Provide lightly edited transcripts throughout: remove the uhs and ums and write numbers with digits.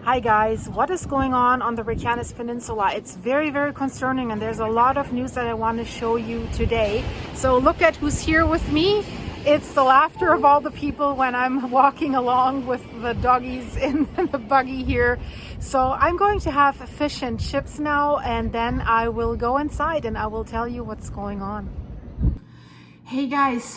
Hi guys, what is going on the Reykjanes Peninsula? It's very, very concerning and there's a lot of news that I want to show you today. So look at who's here with me. It's the laughter of all the people when I'm walking along with the doggies in the buggy here. So I'm going to have fish and chips now, and then I will go inside and I will tell you what's going on. Hey guys,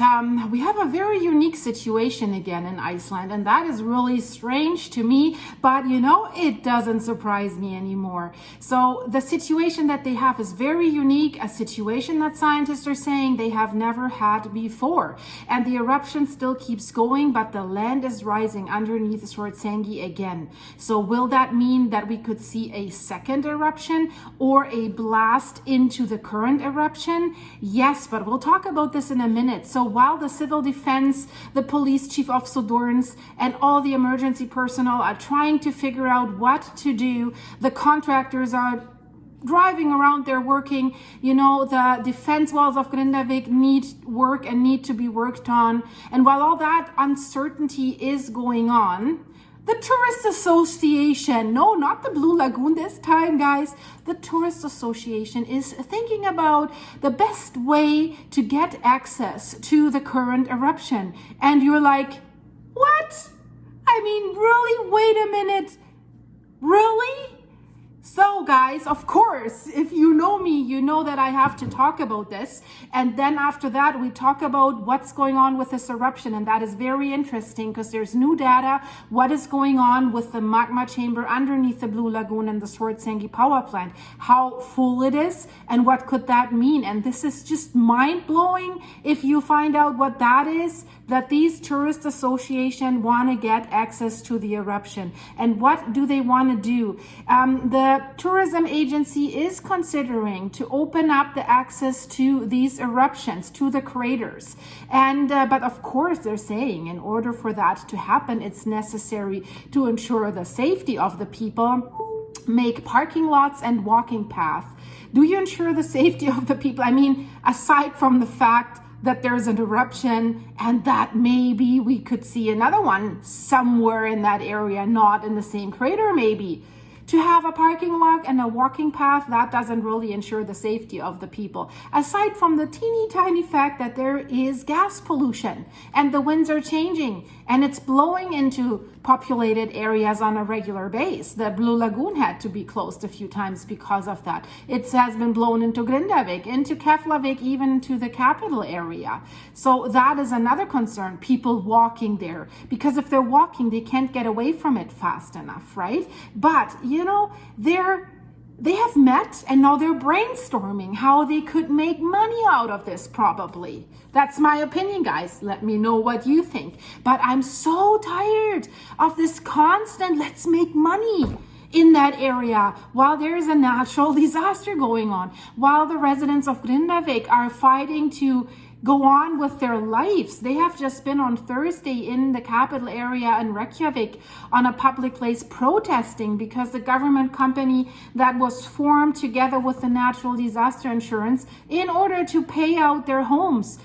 we have a very unique situation again in Iceland, and that is really strange to me, but you know, it doesn't surprise me anymore. So the situation that they have is very unique, a situation that scientists are saying they have never had before. And the eruption still keeps going, but the land is rising underneath Swartsengi again. So will that mean that we could see a second eruption or a blast into the current eruption? Yes, but we'll talk about this in a minute. So while the civil defense, the police chief of Sudorns, and all the emergency personnel are trying to figure out what to do, the contractors are driving around, they're working, you know, the defense walls of Grindavik need work and need to be worked on. And while all that uncertainty is going on, the Tourist Association, no, not the Blue Lagoon this time, guys. The Tourist Association is thinking about the best way to get access to the current eruption. And you're like, what? I mean, really? Wait a minute. Really? So guys, of course, if you know me, you know that I have to talk about this. And then after that, we talk about what's going on with this eruption. And that is very interesting because there's new data. What is going on with the magma chamber underneath the Blue Lagoon and the Swartsengi power plant? How full it is and what could that mean? And this is just mind blowing if you find out what that is, that these tourist association want to get access to the eruption. And what do they want to do? The tourism agency is considering to open up the access to these eruptions, to the craters. And but of course they're saying in order for that to happen, it's necessary to ensure the safety of the people, make parking lots and walking paths. Do you ensure the safety of the people? I mean, aside from the fact that there's an eruption and that maybe we could see another one somewhere in that area, not in the same crater maybe. To have a parking lot and a walking path, that doesn't really ensure the safety of the people. Aside from the teeny tiny fact that there is gas pollution and the winds are changing and it's blowing into populated areas on a regular basis. The Blue Lagoon had to be closed a few times because of that. It has been blown into Grindavik, into Keflavik, even to the capital area. So that is another concern, people walking there. Because if they're walking, they can't get away from it fast enough, right? But, you know, they have met and now they're brainstorming how they could make money out of this probably. That's my opinion, guys. Let me know what you think. But I'm so tired of this constant, let's make money in that area while there is a natural disaster going on, while the residents of Grindavik are fighting to go on with their lives. They have just been on Thursday in the capital area in Reykjavik on a public place protesting because the government company that was formed together with the natural disaster insurance in order to pay out their homes,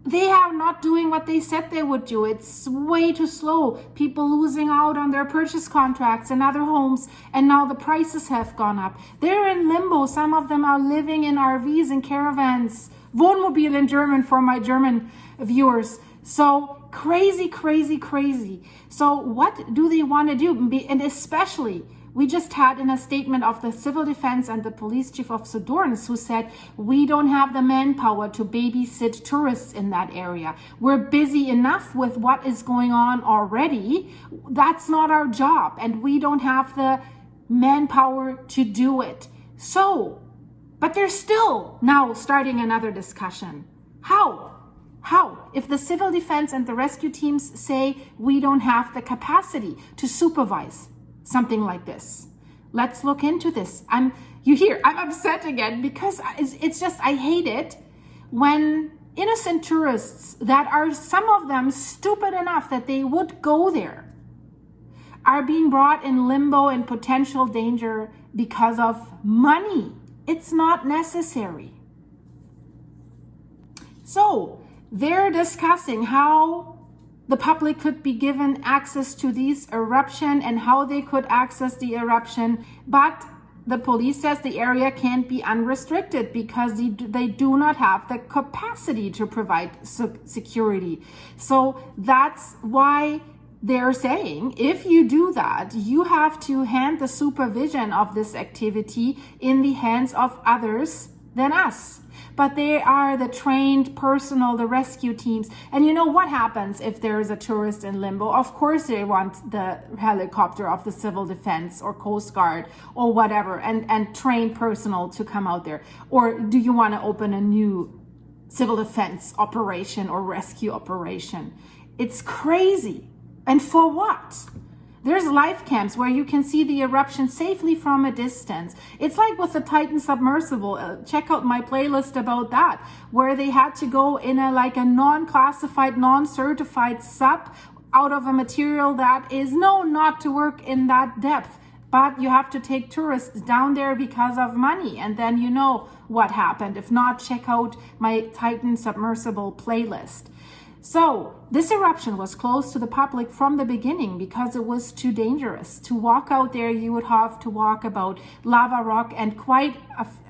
they are not doing what they said they would do. It's way too slow. People losing out on their purchase contracts and other homes, and now the prices have gone up. They're in limbo. Some of them are living in RVs and caravans. Wohnmobil in German for my German viewers. So crazy, crazy, crazy. So what do they want to do? And especially, we just had in a statement of the civil defense and the police chief of Sudorns who said, we don't have the manpower to babysit tourists in that area. We're busy enough with what is going on already. That's not our job. And we don't have the manpower to do it. So, but they're still now starting another discussion. How? If the civil defense and the rescue teams say we don't have the capacity to supervise something like this. Let's look into this. I'm upset again because it's just, I hate it when innocent tourists that are, some of them stupid enough that they would go there, are being brought in limbo and potential danger because of money. It's not necessary. So they're discussing how the public could be given access to these eruption and how they could access the eruption. But the police says the area can't be unrestricted because they do not have the capacity to provide security. So that's why they're saying if you do that, you have to hand the supervision of this activity in the hands of others than us. But they are the trained personnel, the rescue teams. And you know what happens if there is a tourist in limbo? Of course they want the helicopter of the civil defense or Coast Guard or whatever and trained personnel to come out there. Or do you want to open a new civil defense operation or rescue operation? It's crazy. And for what? There's life cams where you can see the eruption safely from a distance. It's like with the Titan submersible. Check out my playlist about that, where they had to go in a non-classified, non-certified sub out of a material that is known not to work in that depth. But you have to take tourists down there because of money. And then you know what happened. If not, check out my Titan submersible playlist. So this eruption was closed to the public from the beginning because it was too dangerous. To walk out there, you would have to walk about lava rock and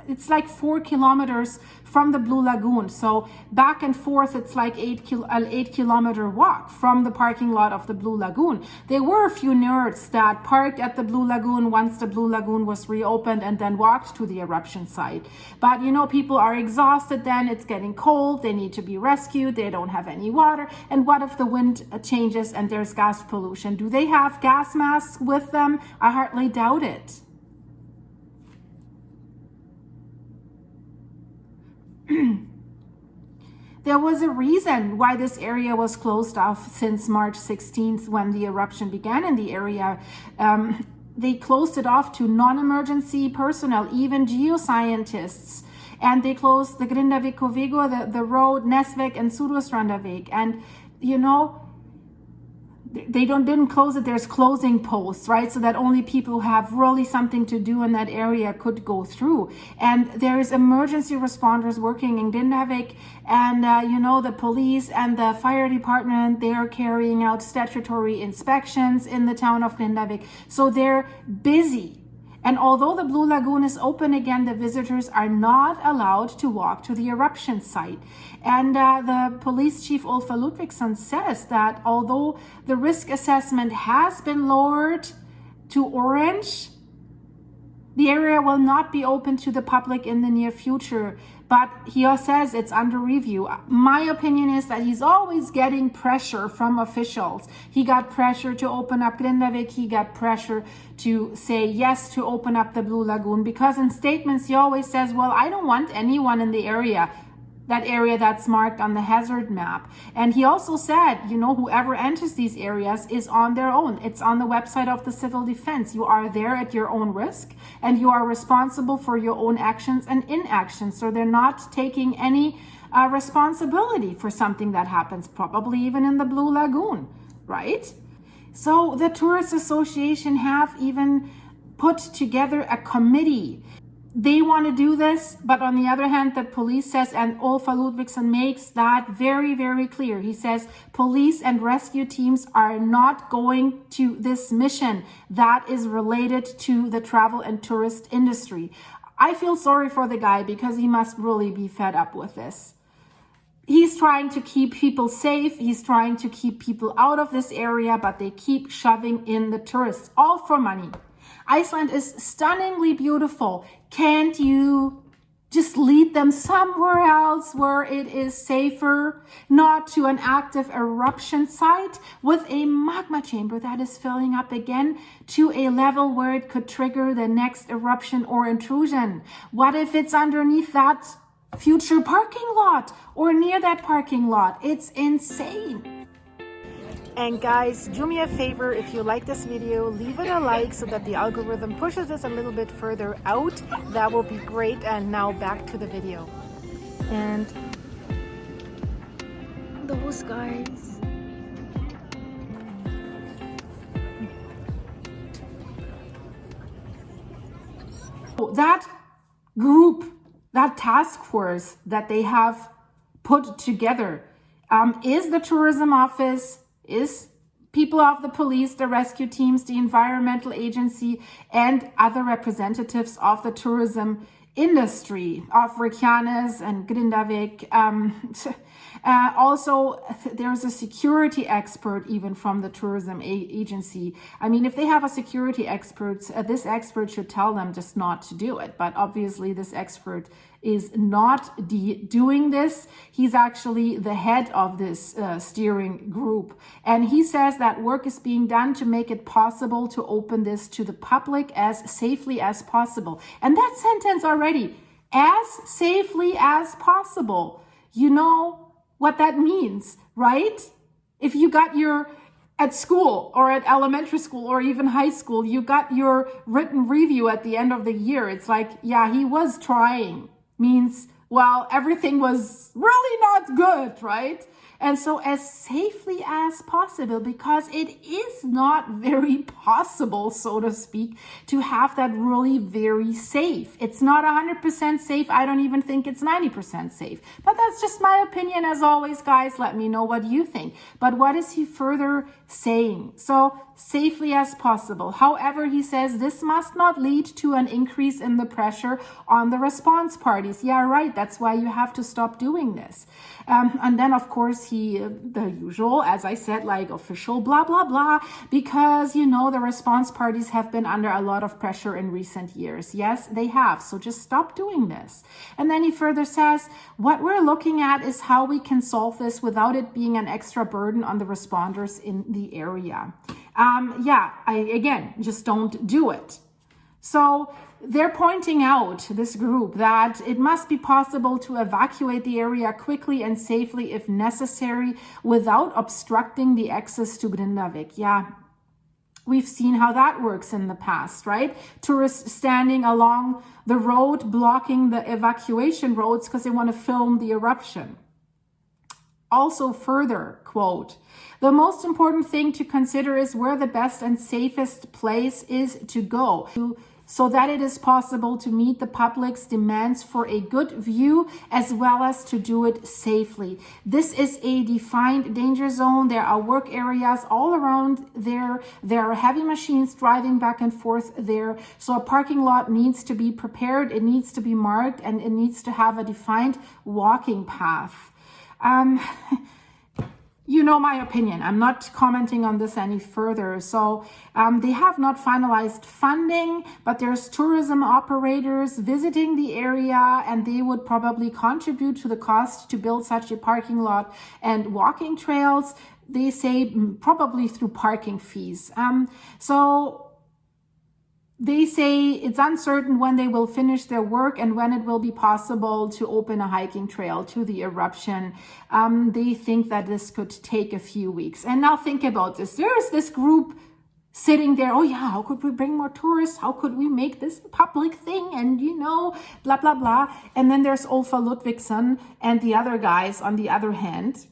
it's like 4 kilometers from the Blue Lagoon. So back and forth, it's like an 8-kilometer walk from the parking lot of the Blue Lagoon. There were a few nerds that parked at the Blue Lagoon once the Blue Lagoon was reopened and then walked to the eruption site. But you know, people are exhausted then, it's getting cold, they need to be rescued, they don't have any water. And what if the wind changes and there's gas pollution? Do they have gas masks with them? I hardly doubt it. There was a reason why this area was closed off since March 16th when the eruption began in the area. They closed it off to non-emergency personnel, even geoscientists. And they closed the Grindavik, the road, Nesvik and Grindavik. And you know, they didn't close it. There's closing posts, right? So that only people who have really something to do in that area could go through. And there's emergency responders working in Grindavik, and you know, the police and the fire department, they are carrying out statutory inspections in the town of Grindavik. So they're busy. And although the Blue Lagoon is open again, the visitors are not allowed to walk to the eruption site. And the police chief, Ulfa Ludvigsson, says that although the risk assessment has been lowered to orange, the area will not be open to the public in the near future. But he says it's under review. My opinion is that he's always getting pressure from officials. He got pressure to open up Grindavik. He got pressure to say yes to open up the Blue Lagoon, because in statements he always says, well, I don't want anyone in the area, that area that's marked on the hazard map. And he also said, you know, whoever enters these areas is on their own. It's on the website of the civil defense. You are there at your own risk and you are responsible for your own actions and inactions. So they're not taking any responsibility for something that happens, probably even in the Blue Lagoon, right? So the Tourist Association have even put together a committee. They want to do this, but on the other hand, the police says, and Ulfa Ludvigsson makes that very, very clear. He says police and rescue teams are not going to this mission that is related to the travel and tourist industry. I feel sorry for the guy because he must really be fed up with this. He's trying to keep people safe. He's trying to keep people out of this area, but they keep shoving in the tourists, all for money. Iceland is stunningly beautiful. Can't you just lead them somewhere else where it is safer, not to an active eruption site with a magma chamber that is filling up again to a level where it could trigger the next eruption or intrusion? What if it's underneath that future parking lot or near that parking lot? It's insane. And guys, do me a favor, if you like this video, leave it a like so that the algorithm pushes us a little bit further out. That will be great. And now back to the video. And those guys. That group, that task force that they have put together is the tourism office, is people of the police, the rescue teams, the environmental agency, and other representatives of the tourism industry of Reykjanes and Grindavik. Also, there's a security expert even from the tourism agency. I mean, if they have a security expert, this expert should tell them just not to do it. But obviously, this expert is not doing this. He's actually the head of this steering group. And he says that work is being done to make it possible to open this to the public as safely as possible. And that sentence already, as safely as possible, you know what that means, right? If you got at school or at elementary school or even high school, you got your written review at the end of the year. It's like, yeah, he was trying. Means, well, everything was really not good, right? And so as safely as possible, because it is not very possible, so to speak, to have that really very safe. It's not 100% safe. I don't even think it's 90% safe. But that's just my opinion. As always, guys, let me know what you think. But what is he further saying? So safely as possible. However, he says this must not lead to an increase in the pressure on the response parties. Yeah, right. That's why you have to stop doing this. And then, of course, the usual, as I said, like official blah, blah, blah, because, you know, the response parties have been under a lot of pressure in recent years. Yes, they have. So just stop doing this. And then he further says, what we're looking at is how we can solve this without it being an extra burden on the responders in the area. Again, just don't do it. So they're pointing out, this group, that it must be possible to evacuate the area quickly and safely if necessary without obstructing the access to Grindavik. Yeah, we've seen how that works in the past, right? Tourists standing along the road blocking the evacuation roads because they want to film the eruption. Also further, quote, the most important thing to consider is where the best and safest place is to go, so that it is possible to meet the public's demands for a good view as well as to do it safely. This is a defined danger zone. There are work areas all around there. There are heavy machines driving back and forth there. So a parking lot needs to be prepared. It needs to be marked, and it needs to have a defined walking path. You know my opinion. I'm not commenting on this any further. So they have not finalized funding, but there's tourism operators visiting the area, and they would probably contribute to the cost to build such a parking lot and walking trails. They say probably through parking fees. They say it's uncertain when they will finish their work and when it will be possible to open a hiking trail to the eruption. They think that this could take a few weeks. And now think about this. There's this group sitting there. Oh yeah, how could we bring more tourists? How could we make this a public thing? And you know, blah, blah, blah. And then there's Olfa Ludvigsson and the other guys on the other hand.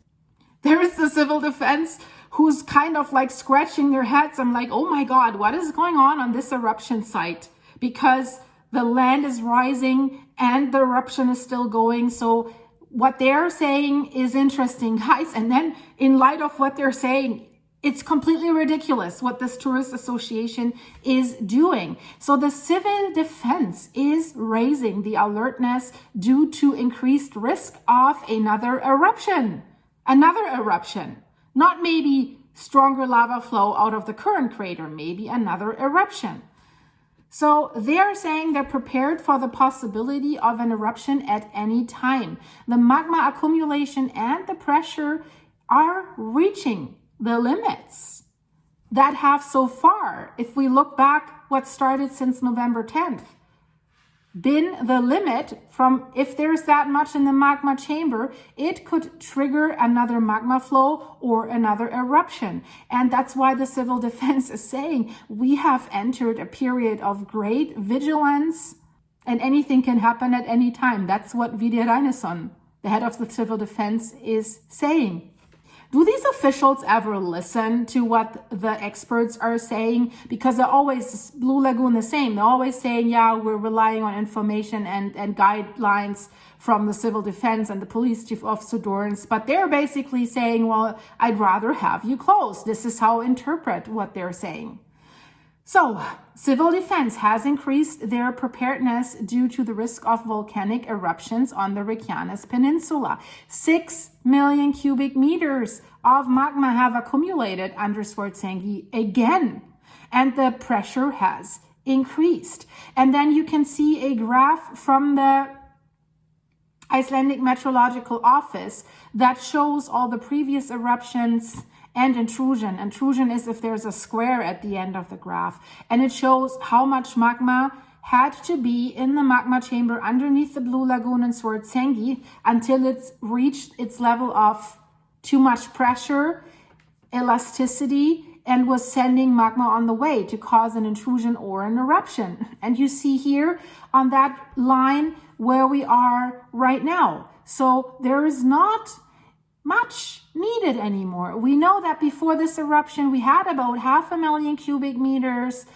There is the civil defense who's kind of like scratching their heads. I'm like, oh my God, what is going on this eruption site? Because the land is rising and the eruption is still going. So what they're saying is interesting, guys. And then in light of what they're saying, it's completely ridiculous what this tourist association is doing. So the civil defense is raising the alertness due to increased risk of another eruption. Not maybe stronger lava flow out of the current crater, maybe another eruption. So they're saying they're prepared for the possibility of an eruption at any time. The magma accumulation and the pressure are reaching the limits that have so far, if we look back what started since November 10th, been the limit from, if there's that much in the magma chamber, it could trigger another magma flow or another eruption. And that's why the civil defense is saying we have entered a period of great vigilance and anything can happen at any time. That's what Vidar Reynesson, the head of the civil defense, is saying. Do these officials ever listen to what the experts are saying? Because they're always, Blue Lagoon the same. They're always saying, yeah, we're relying on information and guidelines from the civil defense and the police chief of Sudorns. But they're basically saying, well, I'd rather have you closed. This is how I interpret what they're saying. So, civil defense has increased their preparedness due to the risk of volcanic eruptions on the Reykjanes Peninsula. 6 million cubic meters of magma have accumulated under Swartsengi again, and the pressure has increased. And then you can see a graph from the Icelandic Meteorological Office that shows all the previous eruptions and intrusion. Intrusion is if there's a square at the end of the graph, and it shows how much magma had to be in the magma chamber underneath the Blue Lagoon and Swartsengi until it's reached its level of too much pressure, elasticity, and was sending magma on the way to cause an intrusion or an eruption. And you see here on that line where we are right now. So there is not much needed anymore. We know that before this eruption, we had about 500,000 cubic meters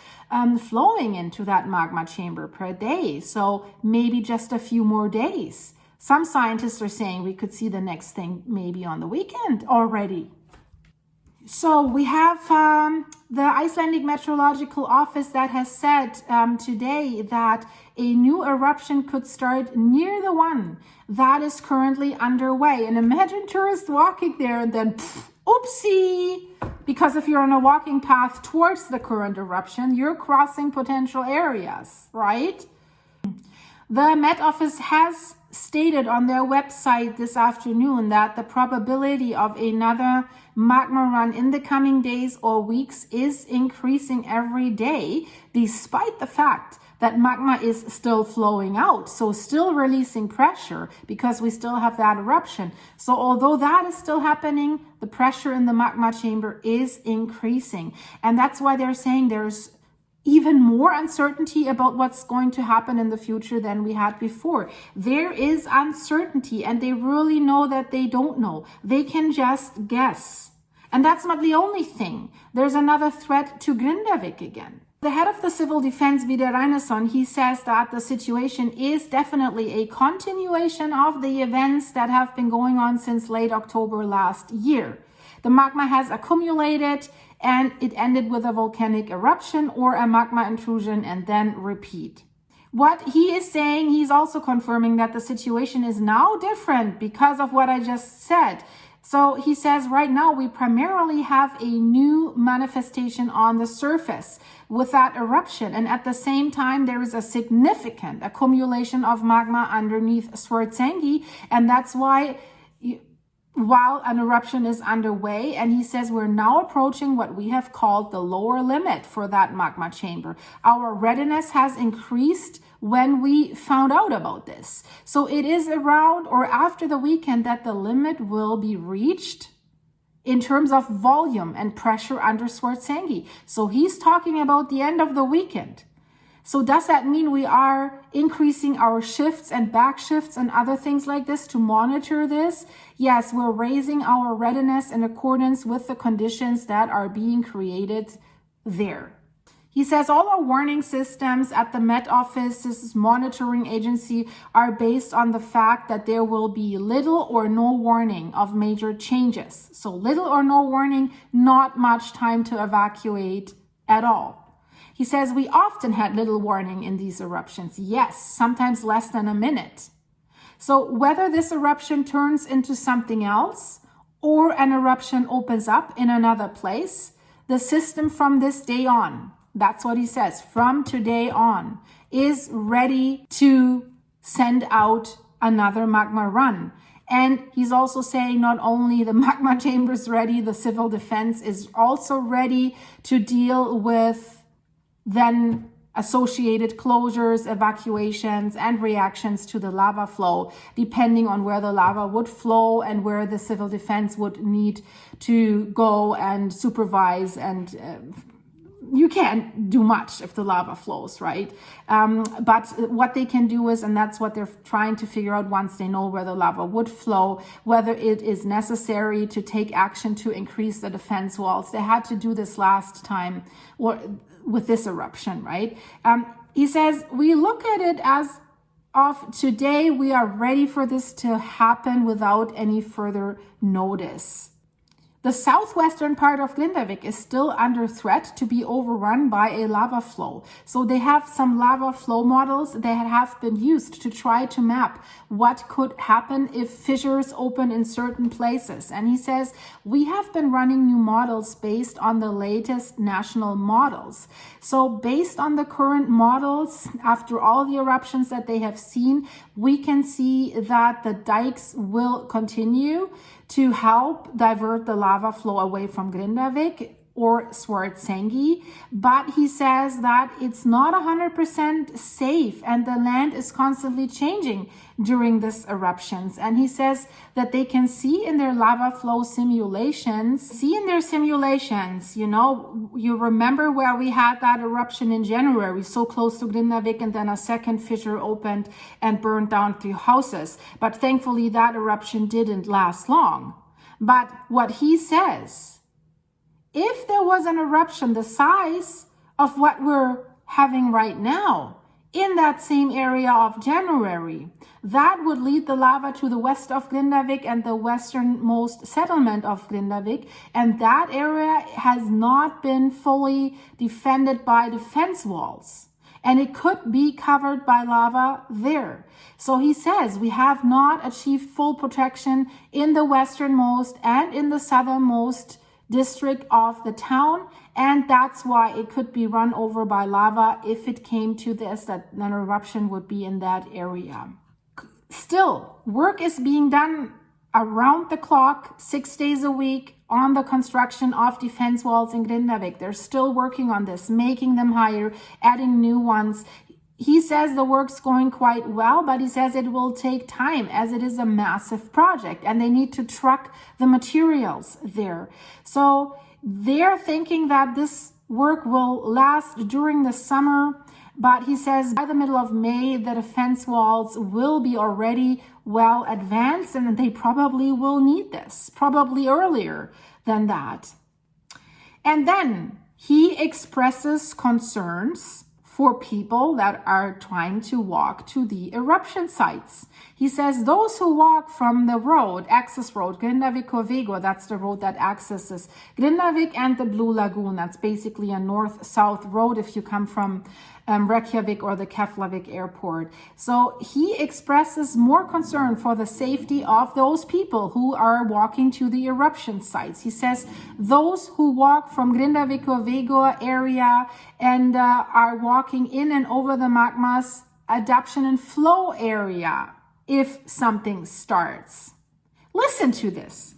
flowing into that magma chamber per day. So maybe just a few more days. Some scientists are saying we could see the next thing maybe on the weekend already. So we have the Icelandic Meteorological Office that has said today that a new eruption could start near the one that is currently underway. And imagine tourists walking there and then, oopsie! Because if you're on a walking path towards the current eruption, you're crossing potential areas, right? The Met Office has stated on their website this afternoon that the probability of another magma run in the coming days or weeks is increasing every day, despite the fact that magma is still flowing out, so still releasing pressure because we still have that eruption. So although that is still happening, the pressure in the magma chamber is increasing. And that's why they're saying there's even more uncertainty about what's going to happen in the future than we had before. There is uncertainty, and they really know that they don't know. They can just guess. And that's not the only thing. There's another threat to Grindavik again. The head of the civil defense, Vidar Reynesson, he says that the situation is definitely a continuation of the events that have been going on since late October last year. The magma has accumulated, and it ended with a volcanic eruption or a magma intrusion and then repeat. What he is saying, he's also confirming that the situation is now different because of what I just said. So he says right now we primarily have a new manifestation on the surface with that eruption. And at the same time, there is a significant accumulation of magma underneath Swartsengi. And that's why while an eruption is underway, and he says we're now approaching what we have called the lower limit for that magma chamber. Our readiness has increased when we found out about this. So it is around or after the weekend that the limit will be reached in terms of volume and pressure under Swartsengi. So he's talking about the end of the weekend. So does that mean we are increasing our shifts and back shifts and other things like this to monitor this? Yes, we're raising our readiness in accordance with the conditions that are being created there. He says all our warning systems at the Met Office, this is monitoring agency, are based on the fact that there will be little or no warning of major changes. So little or no warning, not much time to evacuate at all. He says we often had little warning in these eruptions. Yes, sometimes less than a minute. So whether this eruption turns into something else or an eruption opens up in another place, the system from this day on, that's what he says, from today on, is ready to send out another magma run. And he's also saying not only the magma chamber is ready, the civil defense is also ready to deal with then associated closures, evacuations, and reactions to the lava flow, depending on where the lava would flow and where the civil defense would need to go and supervise and you can't do much if the lava flows, right? But what they can do is, and that's what they're trying to figure out once they know where the lava would flow, whether it is necessary to take action to increase the defense walls. They had to do this last time with this eruption, right? He says, we look at it as of today, we are ready for this to happen without any further notice. The southwestern part of Grindavik is still under threat to be overrun by a lava flow. So they have some lava flow models that have been used to try to map what could happen if fissures open in certain places. And he says, we have been running new models based on the latest national models. So based on the current models, after all the eruptions that they have seen, we can see that the dikes will continue to help divert the lava flow away from Grindavik or Swartsengi, but he says that it's not 100% safe and the land is constantly changing during these eruptions. And he says that they can see in their lava flow simulations, you know, you remember where we had that eruption in January, so close to Grindavik, and then a second fissure opened and burned down 3 houses. But thankfully that eruption didn't last long. But what he says, if there was an eruption the size of what we're having right now in that same area of January, that would lead the lava to the west of Grindavik and the westernmost settlement of Grindavik. And that area has not been fully defended by defense walls. And it could be covered by lava there. So he says we have not achieved full protection in the westernmost and in the southernmost district of the town, and that's why it could be run over by lava if it came to this, that an eruption would be in that area. Still, work is being done around the clock, 6 days a week, on the construction of defense walls in Grindavik. They're still working on this, making them higher, adding new ones. He says the work's going quite well, but he says it will take time as it is a massive project and they need to truck the materials there. So they're thinking that this work will last during the summer, but he says by the middle of May, the defense walls will be already well advanced and they probably will need this, probably earlier than that. And then he expresses concerns for people that are trying to walk to the eruption sites. He says those who walk from the road, access road, Grindavik-Vego, that's the road that accesses Grindavik and the Blue Lagoon. That's basically a north-south road if you come from Reykjavik or the Keflavik airport. So he expresses more concern for the safety of those people who are walking to the eruption sites. He says those who walk from Grindavik-Vego area and are walking in and over the magma's adaptation and flow area if something starts. Listen to this.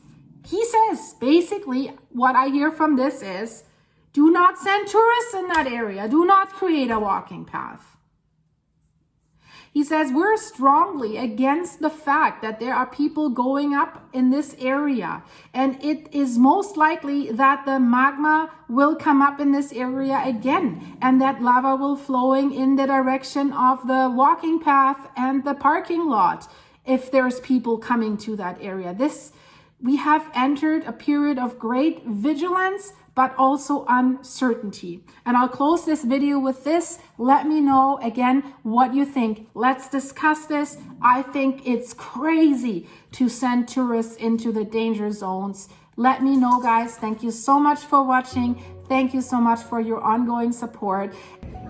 He says basically what I hear from this is, do not send tourists in that area. Do not create a walking path. He says we're strongly against the fact that there are people going up in this area. And it is most likely that the magma will come up in this area again. And that lava will flowing in the direction of the walking path and the parking lot if there's people coming to that area. We have entered a period of great vigilance, but also uncertainty. And I'll close this video with this. Let me know again what you think. Let's discuss this. I think it's crazy to send tourists into the danger zones. Let me know, guys. Thank you so much for watching. Thank you so much for your ongoing support.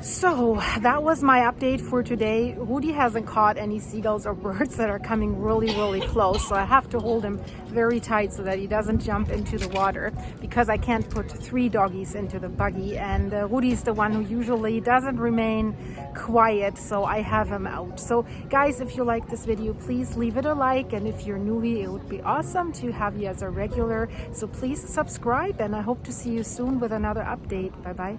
So that was my update for today. Rudi hasn't caught any seagulls or birds that are coming really close. So I have to hold him very tight so that he doesn't jump into the water, because I can't put 3 doggies into the buggy. And Rudi's the one who usually doesn't remain quiet, so I have him out. So guys, if you like this video, please leave it a like. And if you're new here, it would be awesome to have you as a regular. So please subscribe, and I hope to see you soon with another update. Bye bye.